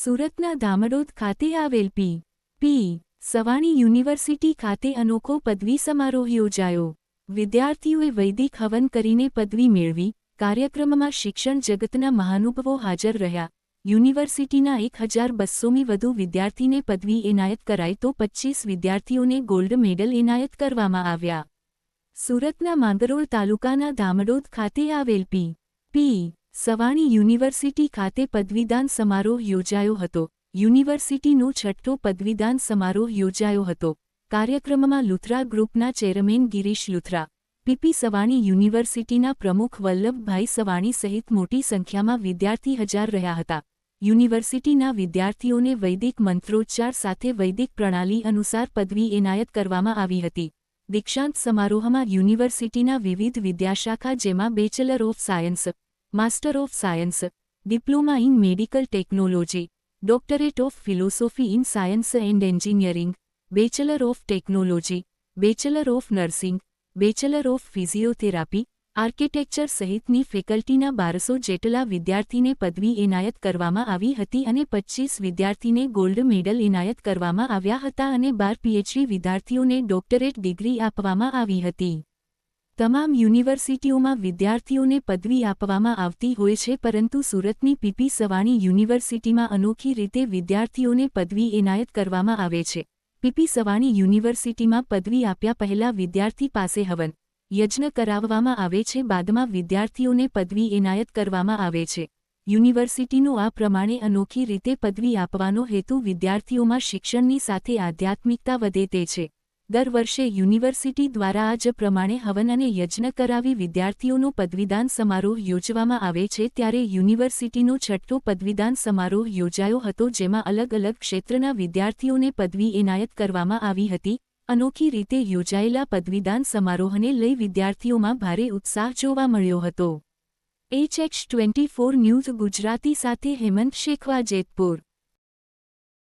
સુરતના ધામડોદ ખાતે આવેલ પી. સવાણી યુનિવર્સિટી ખાતે અનોખો પદવી સમારોહ યોજાયો. વિદ્યાર્થીઓએ વૈદિક હવન કરીને પદવી મેળવી. કાર્યક્રમમાં શિક્ષણ જગતના મહાનુભાવો હાજર રહ્યા. યુનિવર્સિટીના 1200મી વધુ વિદ્યાર્થીને પદવી એનાયત કરાઈ તો 25 વિદ્યાર્થીઓને ગોલ્ડ મેડલ એનાયત કરવામાં આવ્યા. સુરતના માંગરોળ તાલુકાના ધામડોદ ખાતે આવેલ પી. સવાણી યુનિવર્સિટી ખાતે પદવીદાન સમારોહ યોજાયો હતો. યુનિવર્સિટીનો 6થો પદવીદાન સમારોહ યોજાયો હતો. કાર્યક્રમમાં લુથરા ગ્રુપના ચેરમેન ગિરીશ લુથરા, પી. સવાણી યુનિવર્સિટીના પ્રમુખ વલ્લભભાઈ સવાણી સહિત મોટી સંખ્યામાં વિદ્યાર્થી હાજર રહ્યા હતા. યુનિવર્સિટીના વિદ્યાર્થીઓને વૈદિક મંત્રોચ્ચાર સાથે વૈદિક પ્રણાલી અનુસાર પદવી એનાયત કરવામાં આવી હતી. દીક્ષાંત સમારોહમાં યુનિવર્સિટીના વિવિધ વિદ્યાશાખા જેમાં bachelor of science, master of science, diploma in medical technology, doctorate of philosophy in science and engineering, bachelor of technology, bachelor of nursing, bachelor of physiotherapy, architecture સહિતની ફેકલ્ટીના 1200 જેટલા વિદ્યાર્થીને પદવી એનાયત કરવામાં આવી હતી અને 25 વિદ્યાર્થીને ગોલ્ડ મેડલ એનાયત કરવામાં આવ્યા હતા અને 12 પીએચડી વિદ્યાર્થીઓને ડોક્ટરેટ ડિગ્રી આપવામાં આવી હતી. તમામ યુનિવર્સિટીઓમાં વિદ્યાર્થીઓને પદવી આપવામાં આવતી હોય છે, પરંતુ સુરતની પી. સવાણી યુનિવર્સિટીમાં અનોખી રીતે વિદ્યાર્થીઓને પદવી એનાયત કરવામાં આવે છે. પી. સવાણી યુનિવર્સિટીમાં પદવી આપ્યા પહેલા વિદ્યાર્થી પાસે હવન, યજ્ઞ કરાવવામાં આવે છે. બાદમાં વિદ્યાર્થીઓને પદવી એનાયત કરવામાં આવે છે. યુનિવર્સિટીનો આ પ્રમાણે અનોખી રીતે પદવી આપવાનો હેતુ વિદ્યાર્થીઓમાં શિક્ષણની સાથે આધ્યાત્મિકતા વધે તે છે. દર વર્ષે યુનિવર્સિટી દ્વારા આ જ પ્રમાણે હવન અને યજ્ઞ કરાવી વિદ્યાર્થીઓનો પદવીદાન સમારોહ યોજવામાં આવે છે. ત્યારે યુનિવર્સિટીનો 6થો પદવીદાન સમારોહ યોજાયો હતો, જેમાં અલગ અલગ ક્ષેત્રના વિદ્યાર્થીઓને પદવી એનાયત કરવામાં આવી હતી. અનોખી રીતે યોજાયેલા પદવીદાન સમારોહને લઈ વિદ્યાર્થીઓમાં ભારે ઉત્સાહ જોવા મળ્યો હતો. HH24 ન્યૂઝ ગુજરાતી સાથે હેમંત શેખવા, જેતપુર.